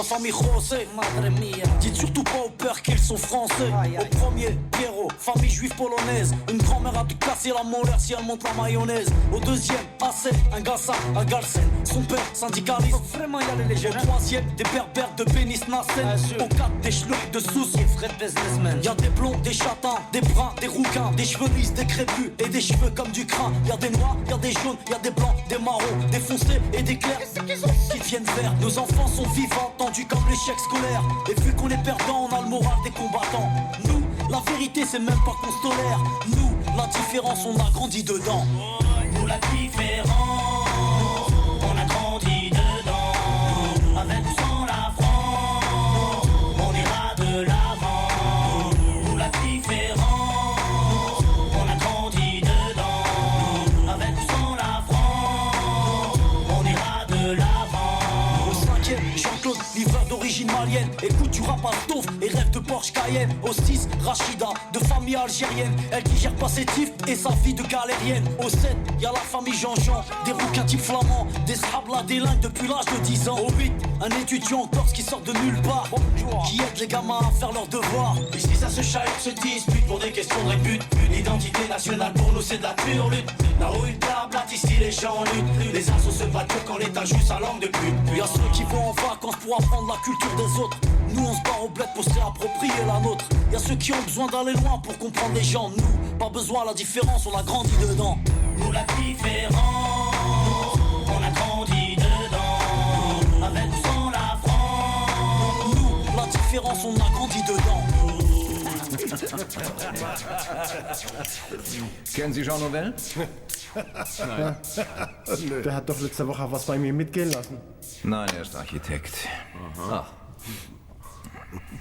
famille José, madre mia. Dites surtout pas au père qu'ils sont français. Au premier, Pierrot, famille juive polonaise. Une grand-mère a dû casser la molaire si elle monte la mayonnaise. Au deuxième, Assel, un Gassa, un Galsen. Son père, syndicaliste, faut vraiment y aller les jeunes. Au troisième, des berbères de Pénis Nassen. Au quatre, des schlucks de soucis, frais de businessmen. Y'a des blonds, des châtains, des bruns, des rouquins, des cheveux lisses, des crépus et des cheveux comme du crin. Y'a des noirs, y'a des jaunes, y'a des blancs, des marrons, des foncés et des clairs qui viennent faire. Nos enfants sont vivants, tendus comme l'échec scolaire. Et vu qu'on est perdant, on a le moral des combattants. Nous, la vérité c'est même pas qu'on se tolère. Nous, la différence on a grandi dedans. Nous la différence, on a grandi dedans. Avec ou sans la France, on ira de l'avant. Nous la différence, on a grandi dedans. Avec ou sans la France, on ira de l'avant. Au cinquième, Jean-Claude, livreur d'origine malienne. Écoute du rap à Stouff et rêve de Porsche Cayenne. Au 6, Rachida, de famille algérienne. Elle digère pas ses tifs et sa vie de galérienne. Au 7, y'a la famille Jean-Jean, des rouquins type flamands, des sablas délingues depuis l'âge de 10 ans. Au 8, un étudiant en Corse qui sort de nulle part, qui aide les gamins à faire leurs devoirs. Ici ça se chahute, se dispute pour des questions de répute. L'identité nationale pour nous c'est de la pure lutte. Là où une blablatent, ici les gens luttent. Les assos se battent quand l'état joue sa langue de pute. Y'a ceux qui vont en vacances pour apprendre la culture des autres. Nous on se barre au bled pour se réapproprier la nôtre. Y'a ceux qui ont besoin d'aller loin pour comprendre les gens. Nous, pas besoin, la différence, on a grandi dedans. Nous la différence, on a grandi dedans. Avec ou sans la France, Nous, la différence, on a grandi dedans. Kennen Sie Jean Nouvel? Der hat doch letzte Woche was bei mir mitgehen lassen. Nein, er ist Architekt. Ach.